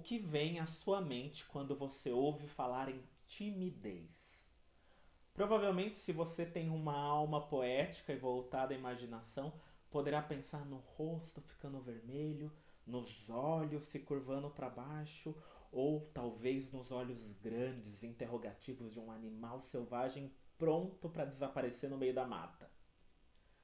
que vem à sua mente quando você ouve falar em timidez? Provavelmente, se você tem uma alma poética e voltada à imaginação, poderá pensar no rosto ficando vermelho, nos olhos se curvando para baixo, ou talvez nos olhos grandes, interrogativos de um animal selvagem pronto para desaparecer no meio da mata.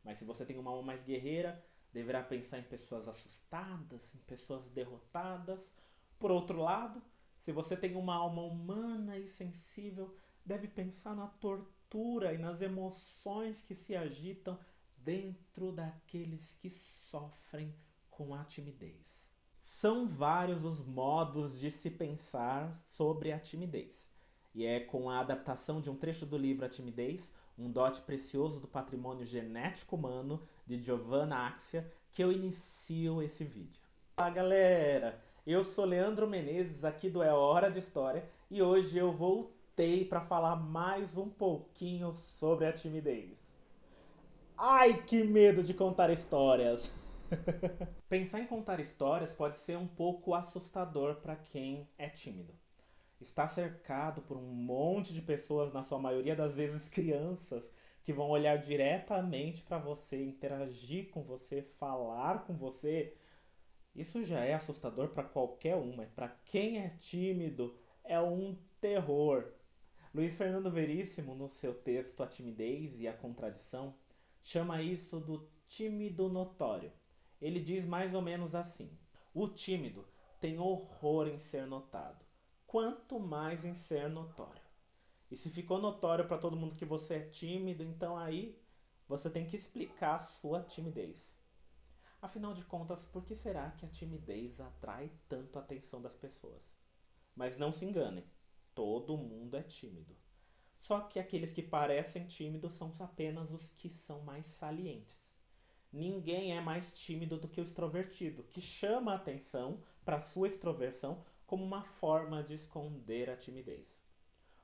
Mas se você tem uma alma mais guerreira, deverá pensar em pessoas assustadas, em pessoas derrotadas. Por outro lado, se você tem uma alma humana e sensível, deve pensar na tortura e nas emoções que se agitam dentro daqueles que sofrem com a timidez. São vários os modos de se pensar sobre a timidez. E é com a adaptação de um trecho do livro A Timidez, um dote precioso do patrimônio genético humano, de Giovanna Axia, que eu inicio esse vídeo. Olá, galera! Eu sou Leandro Menezes, aqui do É Hora de História, e hoje eu voltei para falar mais um pouquinho sobre a timidez. Ai, que medo de contar histórias! Pensar em contar histórias pode ser um pouco assustador para quem é tímido. Está cercado por um monte de pessoas, na sua maioria das vezes crianças, que vão olhar diretamente para você, interagir com você, falar com você. Isso já é assustador para qualquer um, mas para quem é tímido é um terror. Luiz Fernando Veríssimo, no seu texto A Timidez e a Contradição, chama isso do tímido notório. Ele diz mais ou menos assim: o tímido tem horror em ser notado, quanto mais em ser notório. E se ficou notório para todo mundo que você é tímido, então aí você tem que explicar a sua timidez. Afinal de contas, por que será que a timidez atrai tanto a atenção das pessoas? Mas não se enganem, todo mundo é tímido. Só que aqueles que parecem tímidos são apenas os que são mais salientes. Ninguém é mais tímido do que o extrovertido, que chama a atenção para sua extroversão como uma forma de esconder a timidez.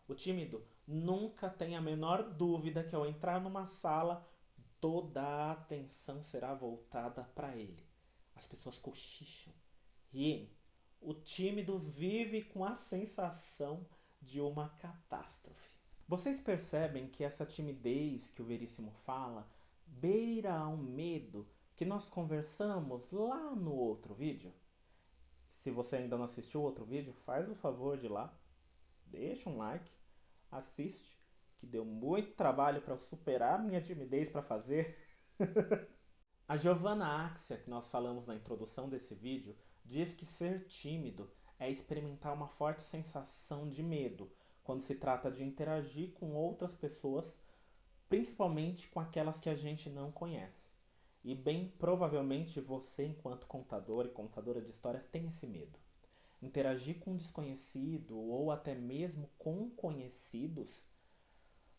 O tímido nunca tem a menor dúvida que ao entrar numa sala, toda a atenção será voltada para ele. As pessoas cochicham, riem. O tímido vive com a sensação de uma catástrofe. Vocês percebem que essa timidez que o Veríssimo fala beira a um medo que nós conversamos lá no outro vídeo? Se você ainda não assistiu o outro vídeo, faz o favor de ir lá, deixa um like, assiste, que deu muito trabalho para superar minha timidez para fazer. A Giovanna Axia, que nós falamos na introdução desse vídeo, diz que ser tímido é experimentar uma forte sensação de medo quando se trata de interagir com outras pessoas, principalmente com aquelas que a gente não conhece. E bem provavelmente você, enquanto contador e contadora de histórias, tem esse medo. Interagir com um desconhecido ou até mesmo com conhecidos,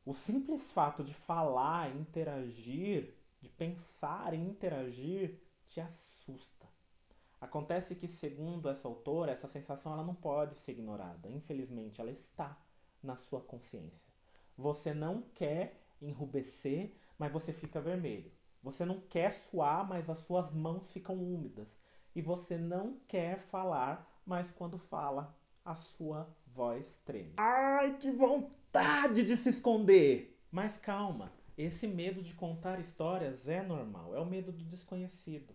o simples fato de falar, interagir, de pensar em interagir, te assusta. Acontece que, segundo essa autora, essa sensação ela não pode ser ignorada. Infelizmente, ela está na sua consciência. Você não quer enrubescer, mas você fica vermelho. Você não quer suar, mas as suas mãos ficam úmidas. E você não quer falar, mas quando fala, a sua voz treme. Ai, que vontade de se esconder! Mas calma, esse medo de contar histórias é normal, é o medo do desconhecido.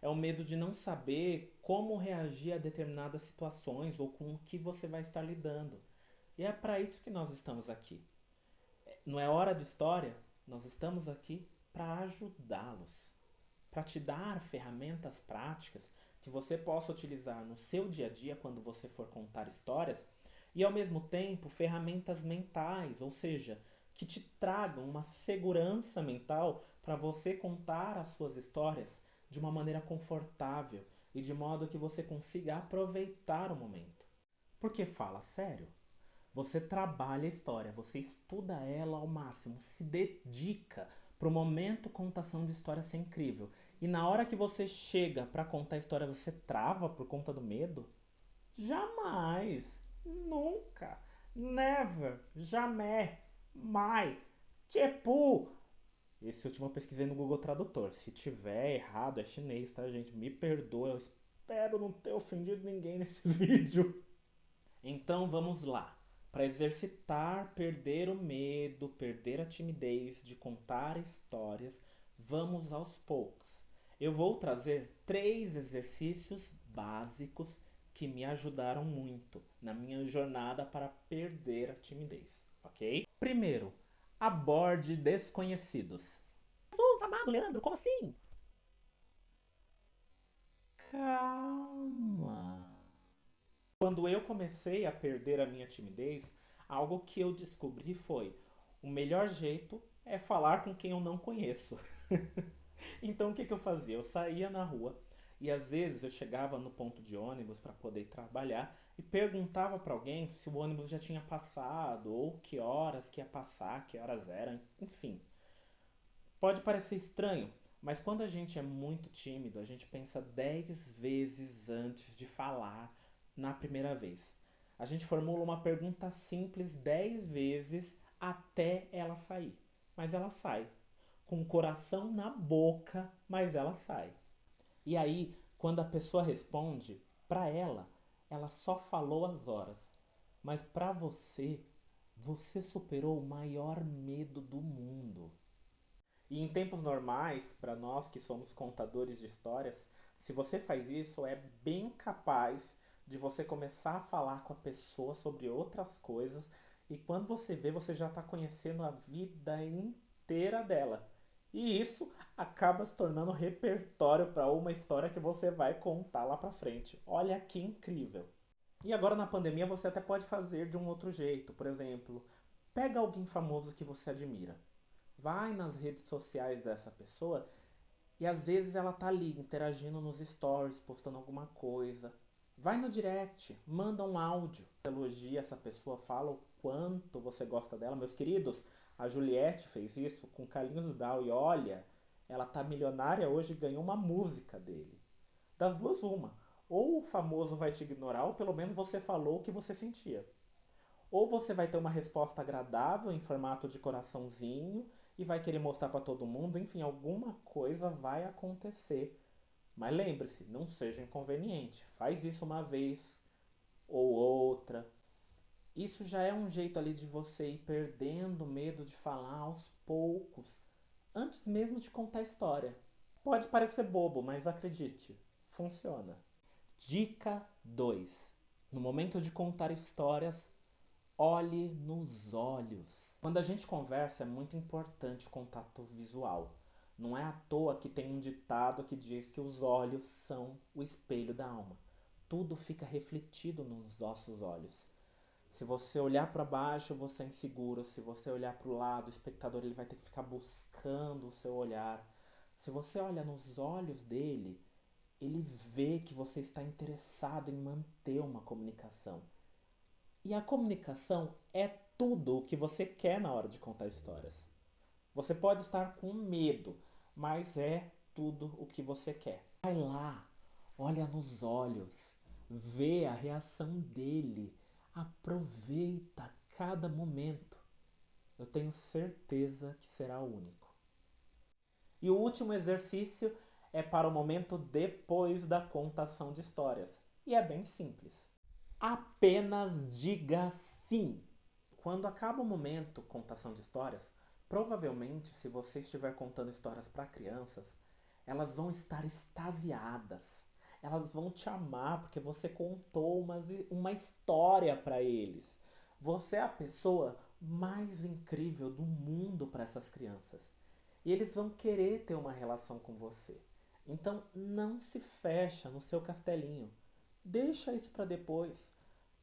É o medo de não saber como reagir a determinadas situações ou com o que você vai estar lidando. E é para isso que nós estamos aqui. Não é hora de história? Nós estamos aqui para ajudá-los, para te dar ferramentas práticas que você possa utilizar no seu dia a dia quando você for contar histórias e ao mesmo tempo ferramentas mentais, ou seja, que te tragam uma segurança mental para você contar as suas histórias de uma maneira confortável e de modo que você consiga aproveitar o momento. Porque fala sério, você trabalha a história, você estuda ela ao máximo, se dedica para o momento contação de história ser incrível. E na hora que você chega para contar a história, você trava por conta do medo? Jamais, nunca, never, jamais, mai, tchepu. Esse último eu pesquisei no Google Tradutor. Se tiver errado, é chinês, tá, gente? Me perdoa, eu espero não ter ofendido ninguém nesse vídeo. Então vamos lá. Para exercitar, perder o medo, perder a timidez de contar histórias, vamos aos poucos. Eu vou trazer 3 exercícios básicos que me ajudaram muito na minha jornada para perder a timidez, ok? Primeiro, aborde desconhecidos. Jesus amado, Leandro, como assim? Calma. Quando eu comecei a perder a minha timidez, algo que eu descobri foi: o melhor jeito é falar com quem eu não conheço. Então o que eu fazia? Eu saía na rua e às vezes eu chegava no ponto de ônibus para poder trabalhar e perguntava para alguém se o ônibus já tinha passado ou que horas que ia passar, que horas eram, enfim. Pode parecer estranho, mas quando a gente é muito tímido, a gente pensa 10 vezes antes de falar na primeira vez. A gente formula uma pergunta simples 10 vezes até ela sair. Mas ela sai. Com o coração na boca, mas ela sai. E aí, quando a pessoa responde, para ela, ela só falou as horas. Mas para você, você superou o maior medo do mundo. E em tempos normais, para nós que somos contadores de histórias, se você faz isso, é bem capaz de você começar a falar com a pessoa sobre outras coisas e quando você vê, você já está conhecendo a vida inteira dela. E isso acaba se tornando repertório para uma história que você vai contar lá para frente. Olha que incrível! E agora na pandemia você até pode fazer de um outro jeito. Por exemplo, pega alguém famoso que você admira, vai nas redes sociais dessa pessoa e às vezes ela tá ali interagindo nos stories, postando alguma coisa. Vai no direct, manda um áudio, elogia essa pessoa, fala o quanto você gosta dela. Meus queridos, a Juliette fez isso com Carlinhos Brown e olha, ela tá milionária hoje e ganhou uma música dele. Das duas, uma. Ou o famoso vai te ignorar, ou pelo menos você falou o que você sentia. Ou você vai ter uma resposta agradável em formato de coraçãozinho e vai querer mostrar para todo mundo, enfim, alguma coisa vai acontecer. Mas lembre-se, não seja inconveniente. Faz isso uma vez ou outra. Isso já é um jeito ali de você ir perdendo o medo de falar aos poucos, antes mesmo de contar a história. Pode parecer bobo, mas acredite, funciona. Dica 2: no momento de contar histórias, olhe nos olhos. Quando a gente conversa, é muito importante o contato visual. Não é à toa que tem um ditado que diz que os olhos são o espelho da alma. Tudo fica refletido nos nossos olhos. Se você olhar para baixo, você é inseguro. Se você olhar para o lado, o espectador ele vai ter que ficar buscando o seu olhar. Se você olha nos olhos dele, ele vê que você está interessado em manter uma comunicação. E a comunicação é tudo o que você quer na hora de contar histórias. Você pode estar com medo, mas é tudo o que você quer. Vai lá, olha nos olhos, vê a reação dele, aproveita cada momento. Eu tenho certeza que será único. E o último exercício é para o momento depois da contação de histórias. E é bem simples. Apenas diga sim. Quando acaba o momento contação de histórias, provavelmente se você estiver contando histórias para crianças, elas vão estar extasiadas. Elas vão te amar porque você contou uma história para eles. Você é a pessoa mais incrível do mundo para essas crianças. E eles vão querer ter uma relação com você. Então não se fecha no seu castelinho. Deixa isso para depois.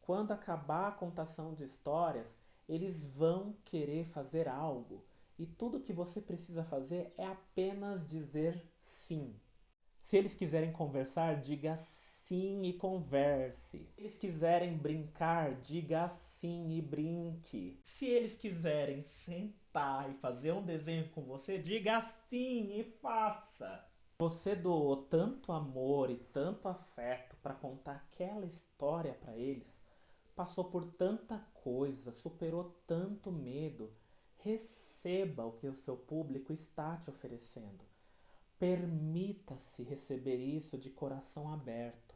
Quando acabar a contação de histórias, eles vão querer fazer algo. E tudo que você precisa fazer é apenas dizer sim. Se eles quiserem conversar, diga sim e converse. Se eles quiserem brincar, diga sim e brinque. Se eles quiserem sentar e fazer um desenho com você, diga sim e faça. Você doou tanto amor e tanto afeto para contar aquela história para eles, passou por tanta coisa, superou tanto medo. Receba o que o seu público está te oferecendo. Permita-se receber isso de coração aberto.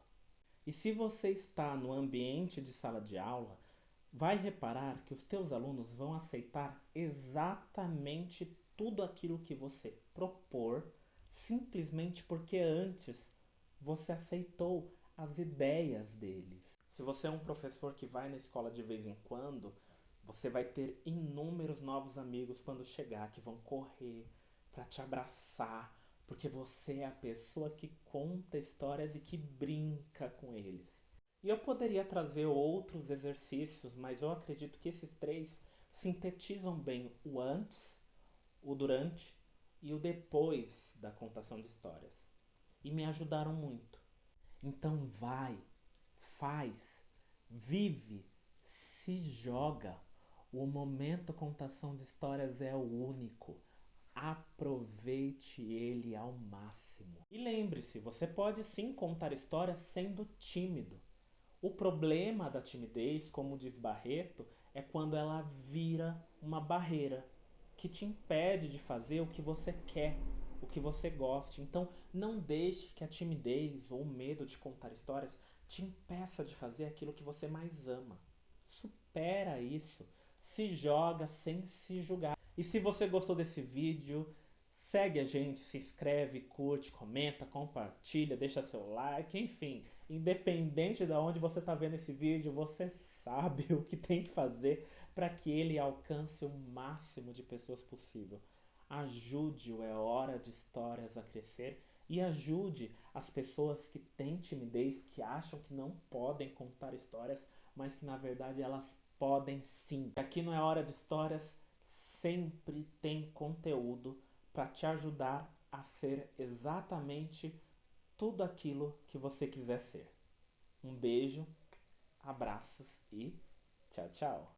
E se você está no ambiente de sala de aula, vai reparar que os teus alunos vão aceitar exatamente tudo aquilo que você propor, simplesmente porque antes você aceitou as ideias deles. Se você é um professor que vai na escola de vez em quando, você vai ter inúmeros novos amigos quando chegar que vão correr para te abraçar, porque você é a pessoa que conta histórias e que brinca com eles. E eu poderia trazer outros exercícios, mas eu acredito que esses três sintetizam bem o antes, o durante e o depois da contação de histórias. E me ajudaram muito. Então vai, faz, vive, se joga. O momento contação de histórias é o único. Aproveite ele ao máximo. E lembre-se, você pode sim contar histórias sendo tímido. O problema da timidez, como diz Barreto, é quando ela vira uma barreira que te impede de fazer o que você quer, o que você gosta. Então, não deixe que a timidez ou o medo de contar histórias te impeça de fazer aquilo que você mais ama. Supera isso. Se joga sem se julgar. E se você gostou desse vídeo, segue a gente, se inscreve, curte, comenta, compartilha, deixa seu like, enfim. Independente de onde você está vendo esse vídeo, você sabe o que tem que fazer para que ele alcance o máximo de pessoas possível. Ajude o É Hora de Histórias a crescer e ajude as pessoas que têm timidez, que acham que não podem contar histórias, mas que na verdade elas podem sim. Aqui no É Hora de Histórias sempre tem conteúdo para te ajudar a ser exatamente tudo aquilo que você quiser ser. Um beijo, abraços e tchau, tchau.